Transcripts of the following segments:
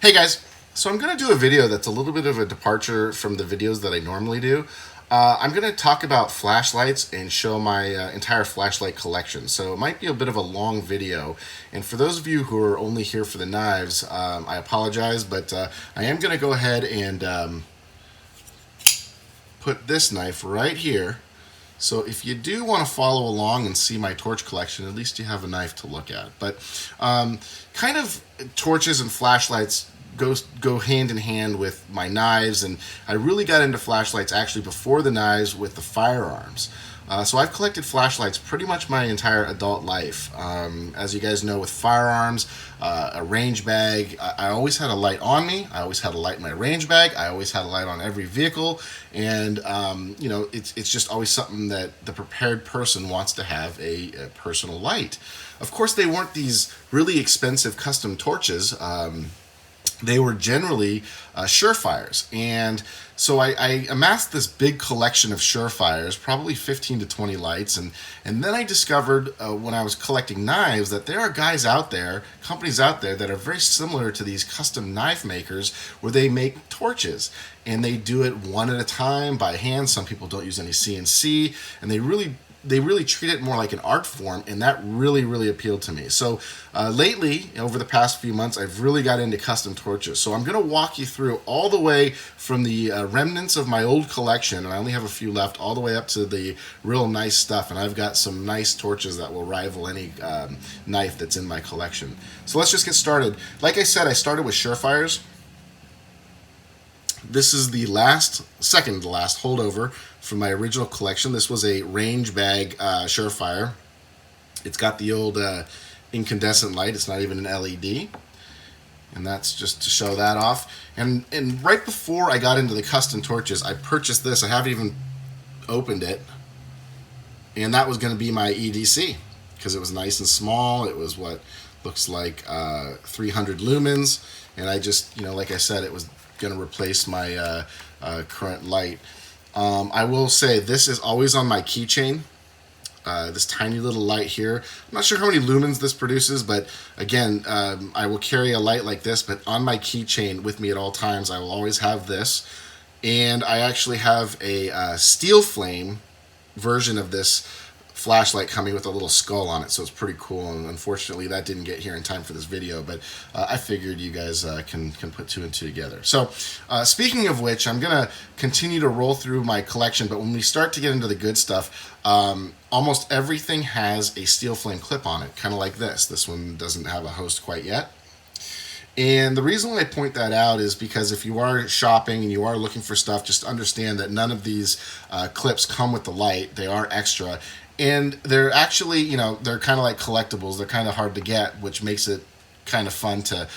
Hey guys, so I'm going to do a video that's a little bit of a departure from the videos that I normally do. I'm going to talk about flashlights and show my entire flashlight collection. So it might be a bit of a long video. And for those of you who are only here for the knives, I apologize, but I am going to go ahead and put this knife right here. So if you do want to follow along and see my torch collection, at least you have a knife to look at. But kind of torches and flashlights go hand in hand with my knives, and I really got into flashlights actually before the knives with the firearms. So I've collected flashlights pretty much my entire adult life. As you guys know, with firearms, a range bag, I always had a light on me. I always had a light in my range bag. I always had a light on every vehicle, and it's just always something that the prepared person wants to have a personal light. Of course, they weren't these really expensive custom torches. They were generally Surefires. And so I amassed this big collection of Surefires, probably 15 to 20 lights. And then I discovered when I was collecting knives that there are guys out there, companies out there that are very similar to these custom knife makers where they make torches. And they do it one at a time by hand. Some people don't use any CNC. And they really treat it more like an art form, and that really appealed to me. So lately, over the past few months, I've really got into custom torches. So I'm going to walk you through all the way from the remnants of my old collection, and I only have a few left, all the way up to the real nice stuff. And I've got some nice torches that will rival any knife that's in my collection. So let's just get started. Like I said, I started with Surefires. This is the second to last holdover from my original collection. This was a range bag Surefire. It's got the old incandescent light. It's not even an LED. And that's just to show that off. And right before I got into the custom torches, I purchased this. I haven't even opened it. And that was going to be my EDC because it was nice and small. It was what looks like 300 lumens. And I just, like I said, it was going to replace my current light. I will say this is always on my keychain. This tiny little light here. I'm not sure how many lumens this produces, but again, I will carry a light like this, but on my keychain with me at all times, I will always have this. And I actually have a steel flame version of this flashlight coming with a little skull on it, so it's pretty cool. And unfortunately that didn't get here in time for this video, but I figured you guys can put two and two together. So speaking of which, I'm gonna continue to roll through my collection, but when we start to get into the good stuff, almost everything has a steel flame clip on it, kind of like this one doesn't have a host quite yet. And the reason why I point that out is because if you are shopping and you are looking for stuff, just understand that none of these clips come with the light. They are extra. And they're actually, they're kind of like collectibles. They're kind of hard to get, which makes it kind of fun to,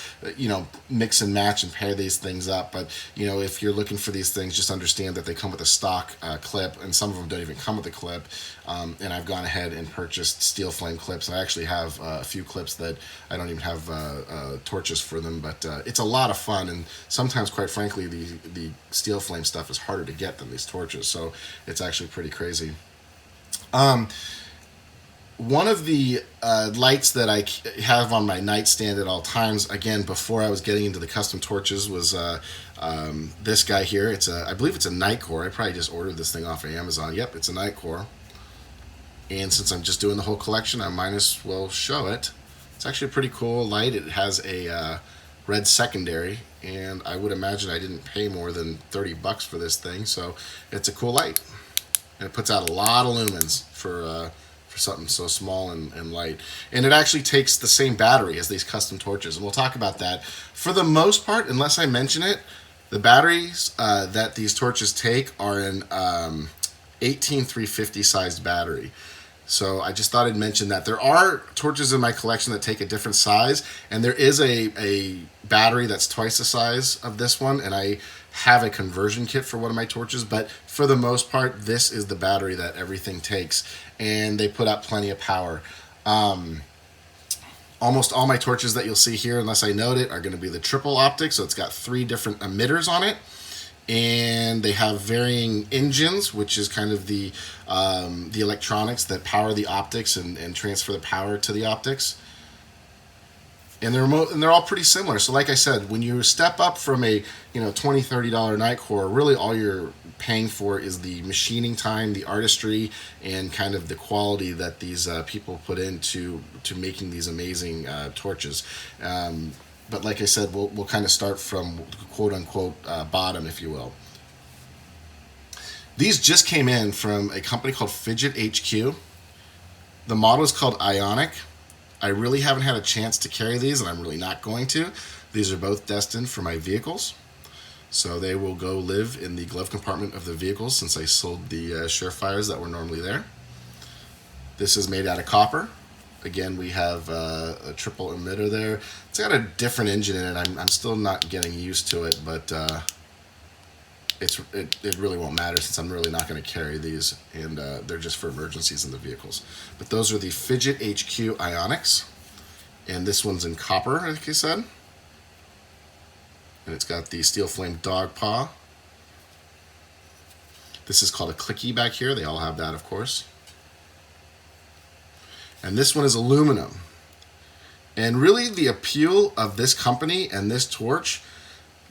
mix and match and pair these things up. But, if you're looking for these things, just understand that they come with a stock clip, and some of them don't even come with a clip. And I've gone ahead and purchased steel flame clips. I actually have a few clips that I don't even have torches for them, but it's a lot of fun. And sometimes, quite frankly, the steel flame stuff is harder to get than these torches. So it's actually pretty crazy. One of the lights that I have on my nightstand at all times, again, before I was getting into the custom torches, was this guy here. I believe it's a Nitecore. I probably just ordered this thing off of Amazon. Yep, it's a Nitecore. And since I'm just doing the whole collection, I might as well show it. It's actually a pretty cool light. It has a red secondary, and I would imagine I didn't pay more than $30 for this thing, so it's a cool light. And it puts out a lot of lumens for something so small and light. And it actually takes the same battery as these custom torches, and we'll talk about that. For the most part, unless I mention it, the batteries that these torches take are an 18350 sized battery. So I just thought I'd mention that. There are torches in my collection that take a different size, and there is a battery that's twice the size of this one, and I have a conversion kit for one of my torches, but for the most part, this is the battery that everything takes, and they put out plenty of power. Almost all my torches that you'll see here, unless I note it, are going to be the triple optic, so it's got 3 different emitters on it, and they have varying engines, which is kind of the electronics that power the optics and transfer the power to the optics. and they're all pretty similar. So like I said, when you step up from a $20-$30 Nitecore, really all you're paying for is the machining time, the artistry, and kind of the quality that these people put into making these amazing torches. But like I said, we'll kind of start from quote unquote bottom, if you will. These just came in from a company called Fidget HQ. The model is called Ionic. I really haven't had a chance to carry these, and I'm really not going to. These are both destined for my vehicles. So they will go live in the glove compartment of the vehicles since I sold the Surefires that were normally there. This is made out of copper. Again, we have a triple emitter there. It's got a different engine in it. I'm still not getting used to it, but it really won't matter since I'm really not going to carry these, and they're just for emergencies in the vehicles. But those are the Fidget HQ Ionics, and this one's in copper, like I said. And it's got the steel flame dog paw. This is called a clicky back here. They all have that, of course. And this one is aluminum. And really the appeal of this company and this torch,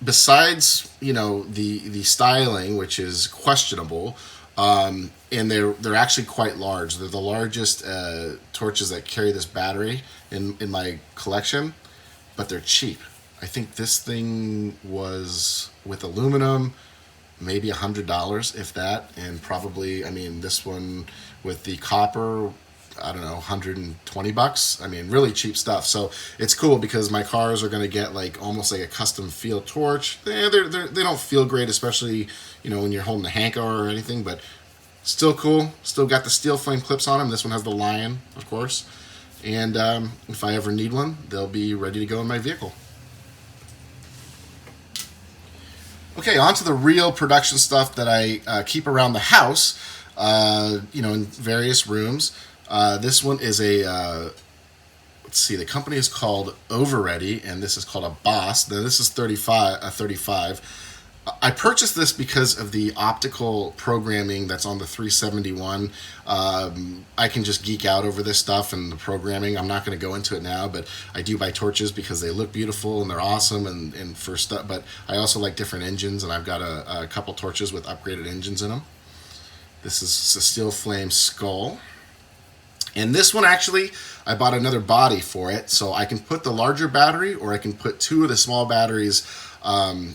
besides the styling, which is questionable, and they're actually quite large. They're the largest torches that carry this battery in my collection, but they're cheap. I think this thing was, with aluminum, maybe $100, if that, and probably, this one with the copper, I don't know, $120. Really cheap stuff. So it's cool because my cars are going to get almost like a custom field torch. They don't feel great, especially when you're holding a Hanko or anything, but still cool. Still got the steel flame clips on them. This one has the lion, of course. And if I ever need one, they'll be ready to go in my vehicle. Okay, on to the real production stuff that I keep around the house, in various rooms. This one is let's see, the company is called Overready, and this is called a Boss. Now, this is 35. I purchased this because of the optical programming that's on the 371. I can just geek out over this stuff and the programming. I'm not going to go into it now, but I do buy torches because they look beautiful and they're awesome and for stuff. But I also like different engines, and I've got a couple torches with upgraded engines in them. This is a steel flame skull. And this one, actually, I bought another body for it, so I can put the larger battery or I can put two of the small batteries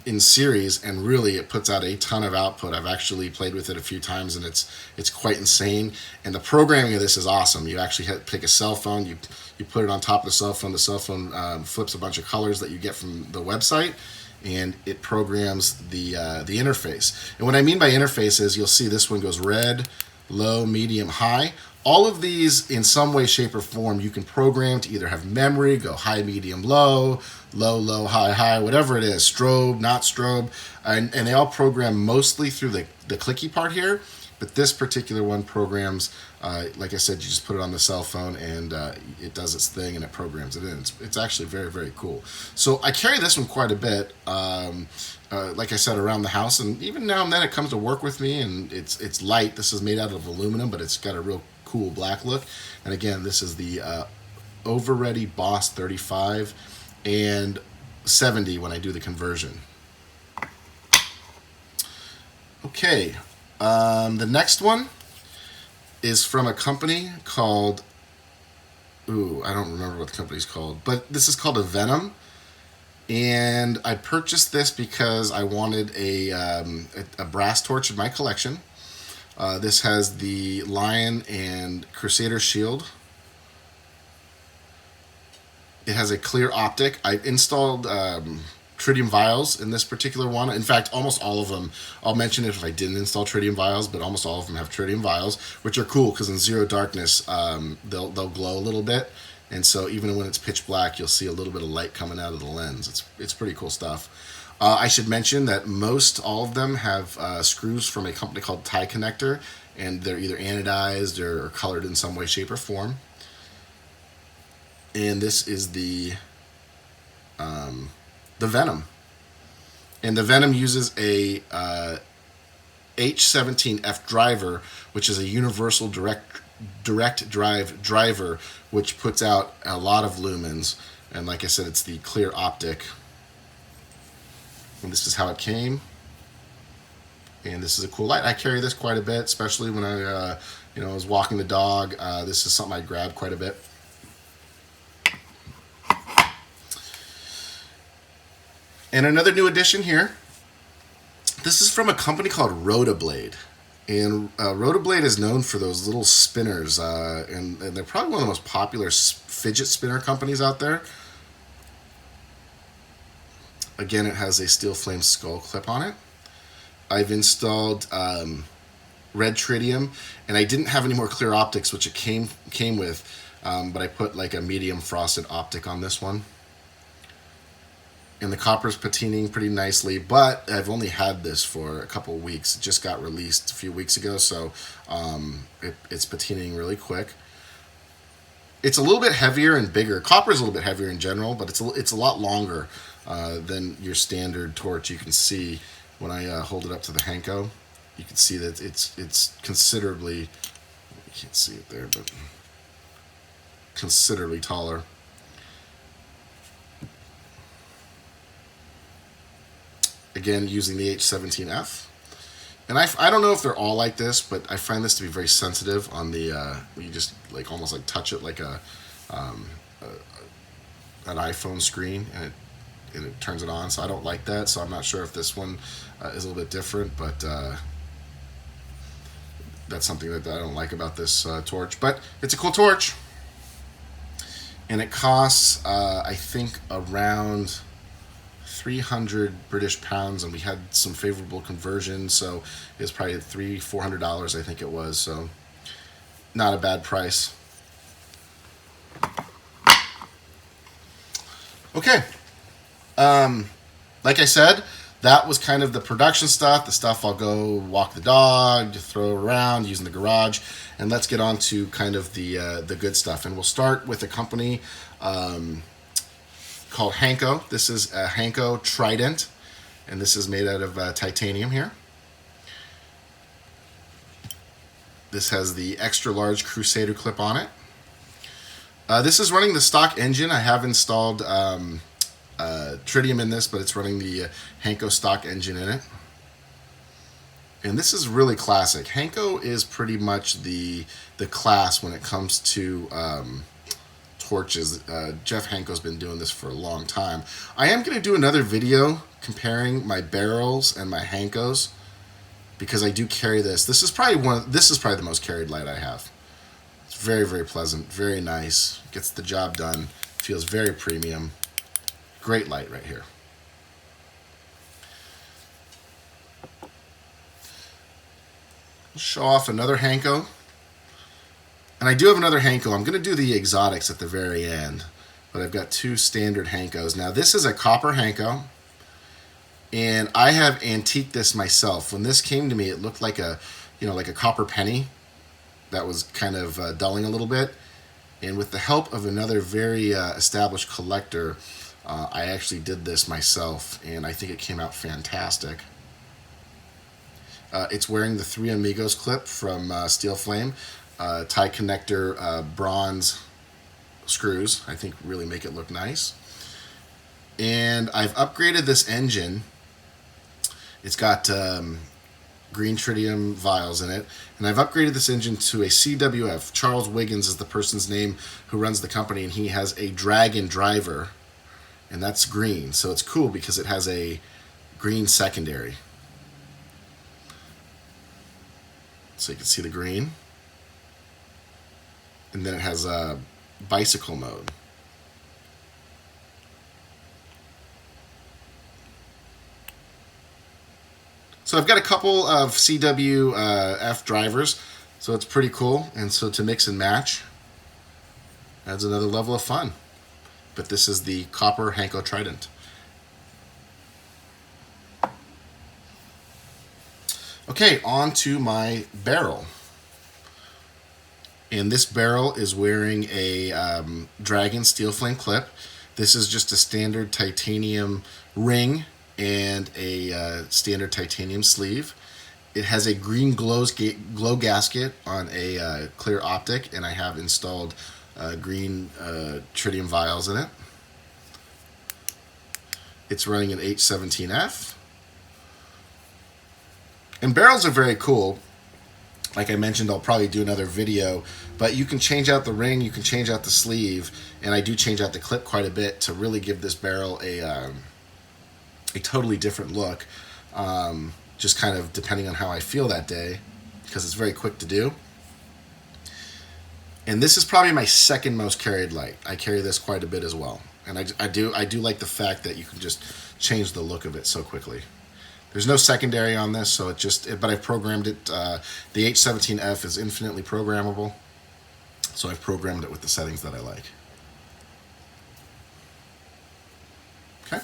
in series, and really it puts out a ton of output. I've actually played with it a few times, and it's quite insane. And the programming of this is awesome. You actually take a cell phone, you put it on top of the cell phone flips a bunch of colors that you get from the website, and it programs the interface. And what I mean by interface is you'll see this one goes red, low, medium, high. All of these, in some way, shape, or form, you can program to either have memory, go high, medium, low, low, low, high, high, whatever it is, strobe, not strobe, and they all program mostly through the clicky part here, but this particular one programs, like I said, you just put it on the cell phone and it does its thing and it programs it in. It's actually very, very cool. So I carry this one quite a bit, like I said, around the house, and even now and then it comes to work with me, and it's light. This is made out of aluminum, but it's got a real cool black look. And again, this is the Overready Boss 35 and 70 when I do the conversion. Okay, the next one is from a company called, I don't remember what the company's called, but this is called a Venom. And I purchased this because I wanted a brass torch in my collection. This has the Lion and Crusader shield. It has a clear optic. I installed tritium vials in this particular one. In fact, almost all of them, I'll mention it if I didn't install tritium vials, but almost all of them have tritium vials, which are cool because in zero darkness, they'll glow a little bit. And so even when it's pitch black, you'll see a little bit of light coming out of the lens. It's pretty cool stuff. I should mention that all of them have screws from a company called Tie Connector, and they're either anodized or colored in some way, shape, or form. And this is the Venom. And the Venom uses a H17F driver, which is a universal direct drive driver, which puts out a lot of lumens. And like I said, it's the clear optic. And this is how it came. And this is a cool light. I carry this quite a bit, especially when I was walking the dog. This is something I grab quite a bit. And another new addition here. This is from a company called Rotablade. And Rotablade is known for those little spinners. And they're probably one of the most popular fidget spinner companies out there. Again, it has a steel flame skull clip on it. I've installed red tritium, and I didn't have any more clear optics, which it came with, but I put like a medium frosted optic on this one. And the copper's patining pretty nicely, but I've only had this for a couple of weeks. It just got released a few weeks ago, so it's patining really quick. It's a little bit heavier and bigger. Copper is a little bit heavier in general, but it's a lot longer than your standard torch. You can see when I hold it up to the Hanko, you can see that it's considerably, you can't see it there, but considerably taller. Again, using the H17F. And I don't know if they're all like this, but I find this to be very sensitive on the, you just like almost like touch it like an iPhone screen, and it turns it on. So I don't like that. So I'm not sure if this one is a little bit different, but that's something that I don't like about this torch. But it's a cool torch. And it costs, I think, around 300 British pounds, and we had some favorable conversions, so it was probably $300-400, I think it was, so not a bad price. Okay, like I said, that was kind of the production stuff, the stuff I'll go walk the dog, throw around, use in the garage, and let's get on to kind of the good stuff. And we'll start with a company called Hanko. This is a Hanko Trident, and this is made out of titanium here. This has the extra large Crusader clip on it. This is running the stock engine. I have installed tritium in this, but it's running the Hanko stock engine in it. And this is really classic. Hanko is pretty much the class when it comes to torches. Jeff Hanko's been doing this for a long time. I am going to do another video comparing my barrels and my Hankos, because I do carry this. This is probably the most carried light I have. It's very, very pleasant, very nice, gets the job done, feels very premium. Great light right here. I'll show off another Hanko. And I do have another Hanko. I'm going to do the exotics at the very end, but I've got two standard Hankos. Now this is a copper Hanko, and I have antiqued this myself. When this came to me, it looked like a copper penny that was kind of dulling a little bit. And with the help of another very established collector, I actually did this myself, and I think it came out fantastic. It's wearing the 3 Amigos clip from Steel Flame. Tie connector bronze screws, I think, really make it look nice. And I've upgraded this engine. It's got green tritium vials in it, and I've upgraded this engine to a CWF. Charles Wiggins is the person's name who runs the company, and he has a Dragon driver, and that's green. So it's cool because it has a green secondary. So you can see the green. And then it has a bicycle mode. So I've got a couple of CWF drivers, so it's pretty cool. And so to mix and match adds another level of fun. But this is the copper Hanko Trident. Okay, on to my barrel. And this barrel is wearing a Dragon steel flame clip. This is just a standard titanium ring and a standard titanium sleeve. It has a green glow gasket on a clear optic, and I have installed green tritium vials in it. It's running an H17F. And barrels are very cool. Like I mentioned, I'll probably do another video, but you can change out the ring, you can change out the sleeve, and I do change out the clip quite a bit to really give this barrel a totally different look, just kind of depending on how I feel that day, because it's very quick to do. And this is probably my second most carried light. I carry this quite a bit as well, and I do like the fact that you can just change the look of it so quickly. There's no secondary on this, so but I've programmed it. The H17F is infinitely programmable, so I've programmed it with the settings that I like. Okay.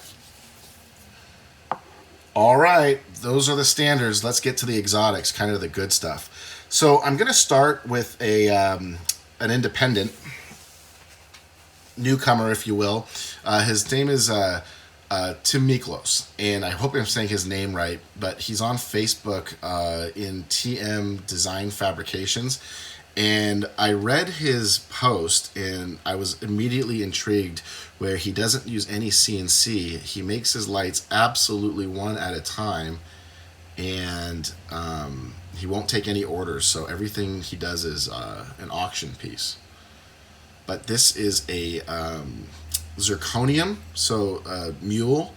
All right, those are the standards. Let's get to the exotics, kind of the good stuff. So I'm going to start with an independent newcomer, if you will. His name is Tim Miklos, and I hope I'm saying his name right, but he's on Facebook in TM Design Fabrications, and I read his post, and I was immediately intrigued where he doesn't use any CNC. He makes his lights absolutely one at a time, and he won't take any orders, so everything he does is an auction piece. But this is a zirconium, so mule,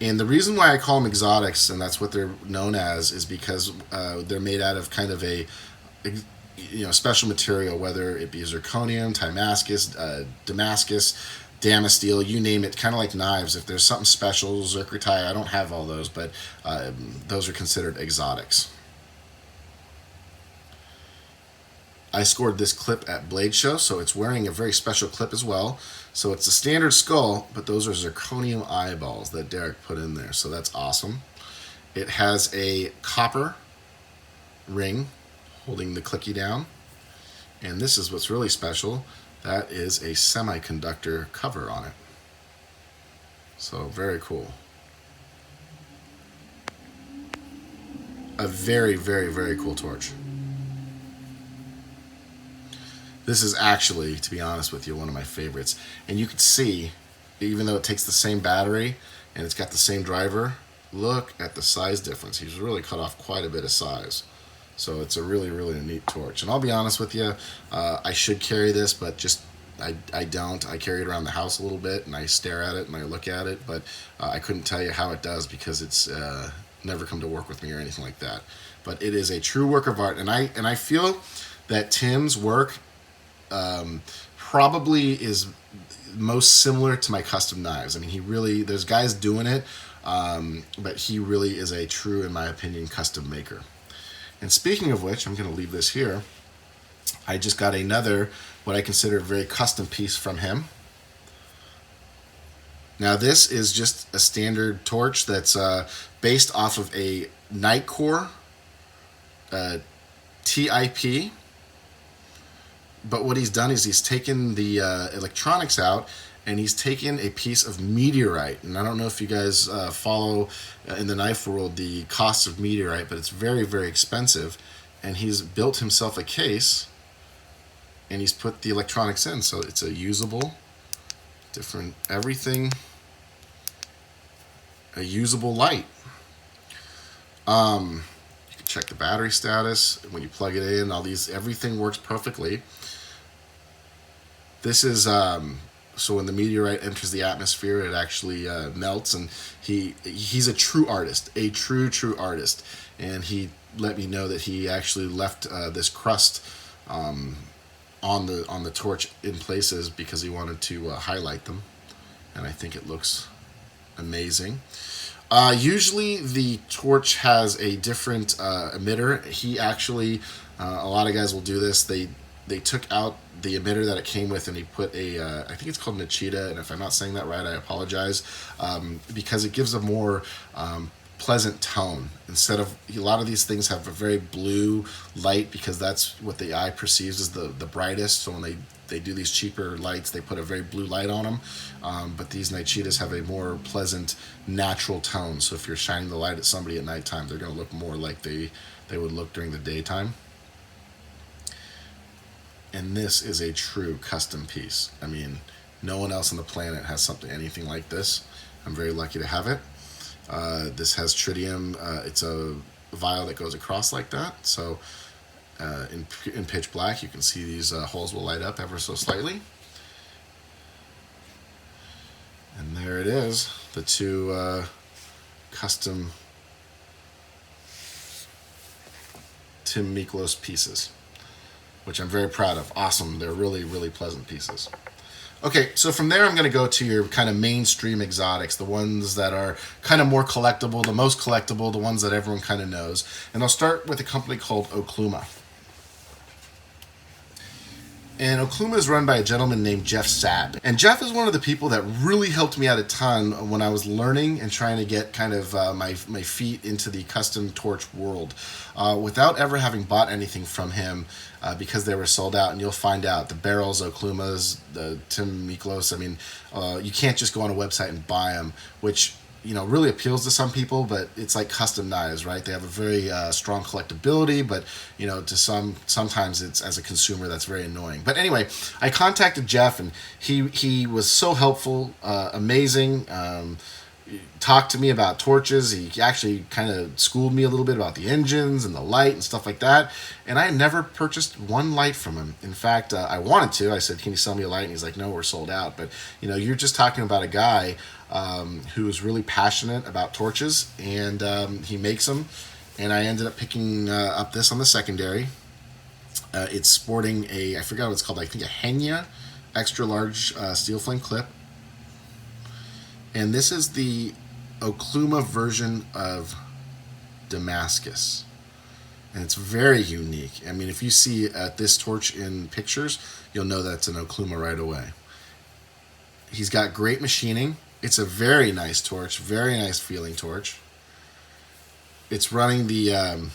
and the reason why I call them exotics, and that's what they're known as, is because they're made out of kind of a special material, whether it be zirconium, Damascus, damasteel, you name it, kind of like knives. If there's something special, zircotite, I don't have all those, but those are considered exotics. I scored this clip at Blade Show, so it's wearing a very special clip as well. So it's a standard skull, but those are zirconium eyeballs that Derek put in there, so that's awesome. It has a copper ring holding the clicky down, and this is what's really special. That is a semiconductor cover on it. So very cool. A very, very, very cool torch. This is actually, to be honest with you, one of my favorites. And you can see, even though it takes the same battery and it's got the same driver, look at the size difference. He's really cut off quite a bit of size. So it's a really, really neat torch. And I'll be honest with you, I should carry this, but I don't. I carry it around the house a little bit, and I stare at it and I look at it, but I couldn't tell you how it does because it's never come to work with me or anything like that. But it is a true work of art, and I feel that Tim's work probably is most similar to my custom knives. I mean, there's guys doing it, but he really is a true, in my opinion, custom maker. And speaking of which, I'm going to leave this here. I just got another, what I consider a very custom piece from him. Now this is just a standard torch that's based off of a Nitecore TIP. But what he's done is he's taken the electronics out, and he's taken a piece of meteorite. And I don't know if you guys follow in the knife world the cost of meteorite, but it's very, very expensive. And he's built himself a case, and he's put the electronics in. So it's a usable, different everything, a usable light. You can check the battery status when you plug it in. Everything works perfectly. This is so when the meteorite enters the atmosphere, it actually melts, and he's a true artist, a true artist, and he let me know that he actually left this crust on the torch in places because he wanted to highlight them, and I think it looks amazing. Usually the torch has a different emitter. He actually, a lot of guys will do this. They took out the emitter that it came with, and he put I think it's called Nichita, and if I'm not saying that right, I apologize, because it gives a more pleasant tone. Instead of, a lot of these things have a very blue light because that's what the eye perceives as the brightest. So when they do these cheaper lights, they put a very blue light on them. But these Nichitas have a more pleasant, natural tone. So if you're shining the light at somebody at nighttime, they're going to look more like they would look during the daytime. And this is a true custom piece. I mean, no one else on the planet has anything like this. I'm very lucky to have it. This has tritium. It's a vial that goes across like that. So in pitch black, you can see these holes will light up ever so slightly. And there it is, the two custom Tim Miklos pieces, which I'm very proud of. Awesome. They're really, really pleasant pieces. Okay, so from there I'm going to go to your kind of mainstream exotics, the ones that are kind of more collectible, the most collectible, the ones that everyone kind of knows. And I'll start with a company called Okluma. And Okluma is run by a gentleman named Jeff Sapp. And Jeff is one of the people that really helped me out a ton when I was learning and trying to get kind of my feet into the custom torch world. Without ever having bought anything from him because they were sold out. And you'll find out, the barrels, Oklumas, the Tim Miklos, I mean, you can't just go on a website and buy them, which really appeals to some people, but it's like custom knives, right? They have a very strong collectability, but sometimes it's, as a consumer, that's very annoying. But anyway, I contacted Jeff, and he was so helpful, amazing. Talked to me about torches. He actually kind of schooled me a little bit about the engines and the light and stuff like that. And I had never purchased one light from him. In fact, I wanted to. I said, "Can you sell me a light?" And he's like, "No, we're sold out." But you're just talking about a guy who is really passionate about torches, and he makes them. And I ended up picking up this on the secondary. It's sporting I forgot what it's called. I think a Henya extra large steel flame clip. And this is the Okluma version of Damascus. And it's very unique. I mean, if you see this torch in pictures, you'll know that's an Okluma right away. He's got great machining. It's a very nice torch, very nice feeling torch. It's running the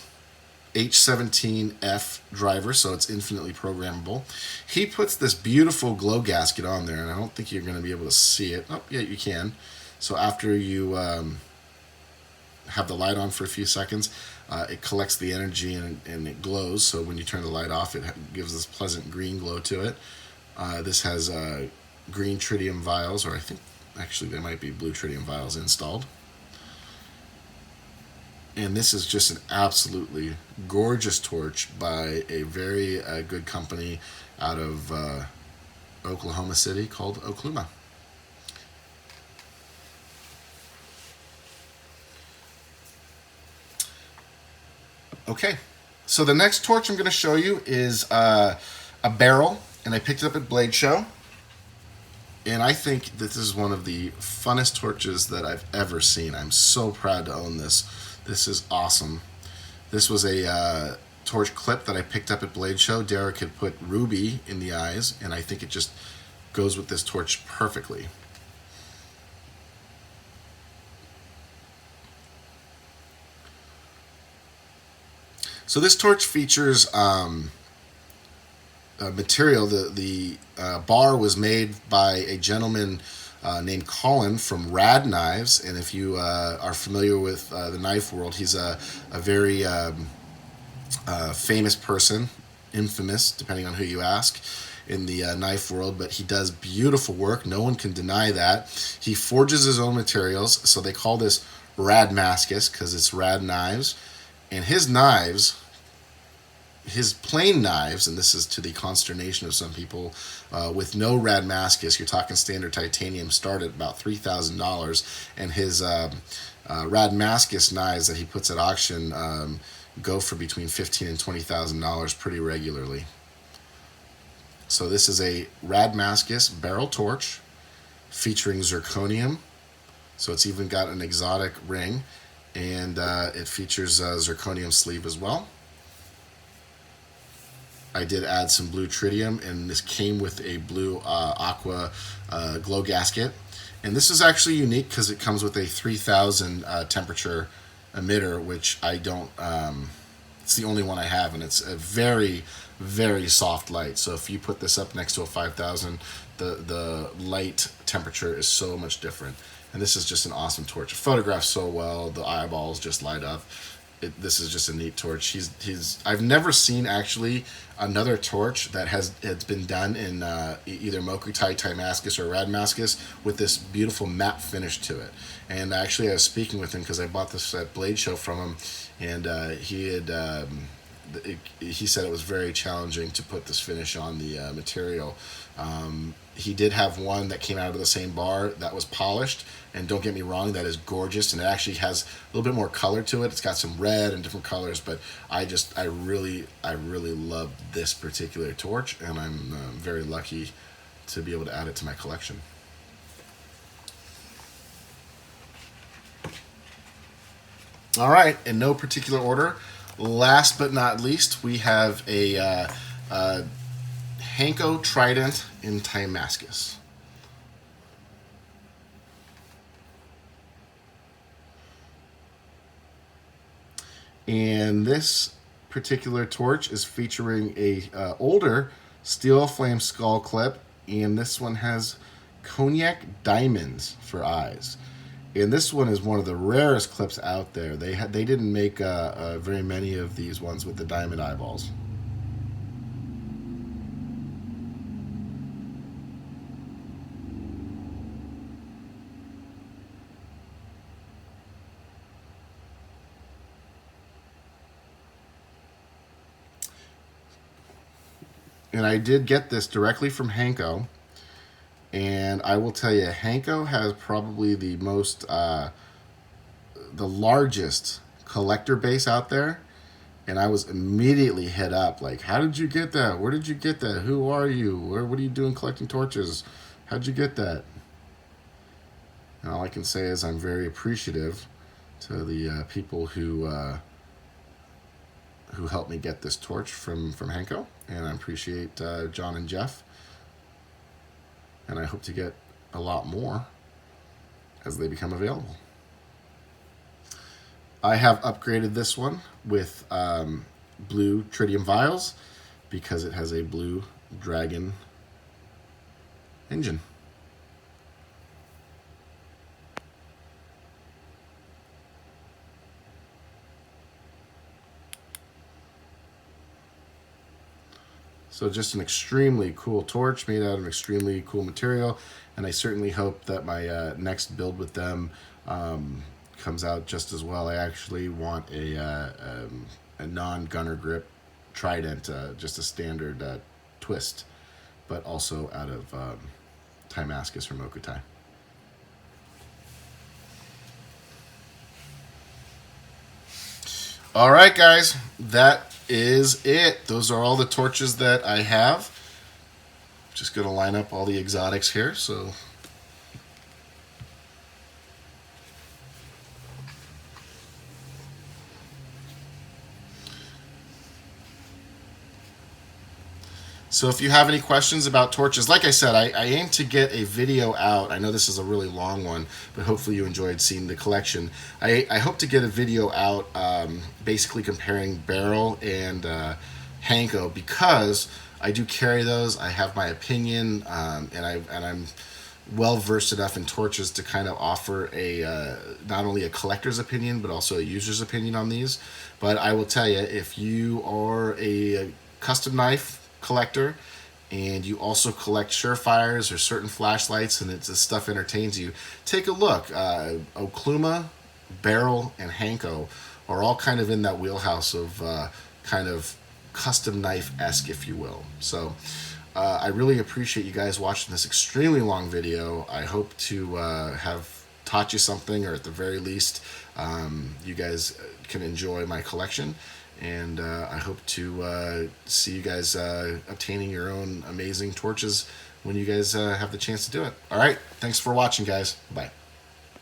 H17F driver, so it's infinitely programmable. He puts this beautiful glow gasket on there, and I don't think you're going to be able to see it. Oh, yeah, you can. So after you have the light on for a few seconds, it collects the energy and it glows. So when you turn the light off, it gives this pleasant green glow to it. This has green tritium vials, or I think actually there might be blue tritium vials installed. And this is just an absolutely gorgeous torch by a very good company out of Oklahoma City called Okluma. Okay, so the next torch I'm going to show you is a barrel, and I picked it up at Blade Show. And I think that this is one of the funnest torches that I've ever seen. I'm so proud to own this. This is awesome. This was a torch clip that I picked up at Blade Show. Derek had put ruby in the eyes, and I think it just goes with this torch perfectly. So this torch features material. The bar was made by a gentleman named Colin from Rad Knives, and if you are familiar with the knife world, he's a very famous person, infamous, depending on who you ask, in the knife world, but he does beautiful work. No one can deny that. He forges his own materials, so they call this Rad Mascus because it's Rad Knives, and his knives, his plain knives, and this is to the consternation of some people, with no Rad Mascus, you're talking standard titanium, start at about $3,000, and his Rad Mascus knives that he puts at auction go for between $15,000 and $20,000 pretty regularly. So this is a Rad Mascus barrel torch featuring zirconium, so it's even got an exotic ring, and it features a zirconium sleeve as well. I did add some blue tritium, and this came with a blue aqua glow gasket. And this is actually unique because it comes with a 3000 temperature emitter, which I don't, it's the only one I have, and it's a very, very soft light. So if you put this up next to a 5000, the light temperature is so much different. And this is just an awesome torch. It photographs so well, the eyeballs just light up. this is just a neat torch. I've never seen actually another torch that it's been done in either Mokutai, Timascus, or Radmascus with this beautiful matte finish to it. And actually, I was speaking with him because I bought this at Blade Show from him, and he said it was very challenging to put this finish on the material. He did have one that came out of the same bar that was polished, and don't get me wrong, that is gorgeous, and it actually has a little bit more color to it. It's got some red and different colors, but I really love this particular torch, and I'm very lucky to be able to add it to my collection. All right, in no particular order, last but not least, we have a Hanko Trident in Timascus. And this particular torch is featuring a older steel flame skull clip, and this one has cognac diamonds for eyes. And this one is one of the rarest clips out there. They didn't make very many of these ones with the diamond eyeballs. And I did get this directly from Hanko. And I will tell you, Hanko has probably the largest collector base out there. And I was immediately hit up, like, how did you get that? Where did you get that? Who are you? What are you doing collecting torches? How'd you get that? And all I can say is I'm very appreciative to the people who helped me get this torch from Hanko. And I appreciate John and Jeff. And I hope to get a lot more as they become available. I have upgraded this one with blue tritium vials because it has a blue dragon engine. So just an extremely cool torch made out of extremely cool material, and I certainly hope that my next build with them comes out just as well. I actually want a non-gunner grip trident, just a standard twist, but also out of Timascus or Mokutai. All right, guys, that is it. Those are all the torches that I have. Just going to line up all the exotics here. So if you have any questions about torches, like I said, I aim to get a video out. I know this is a really long one, but hopefully you enjoyed seeing the collection. I hope to get a video out basically comparing Barrel and Hanko, because I do carry those. I have my opinion, and I'm well versed enough in torches to kind of offer a not only a collector's opinion but also a user's opinion on these. But I will tell you, if you are a custom knife collector and you also collect Surefires or certain flashlights and this stuff entertains you, take a look. Okluma, Barrel, and Hanko are all kind of in that wheelhouse of kind of custom knife-esque, if you will. So I really appreciate you guys watching this extremely long video. I hope to have taught you something, or at the very least you guys can enjoy my collection. And I hope to see you guys obtaining your own amazing torches when you guys have the chance to do it. All right. Thanks for watching, guys. Bye.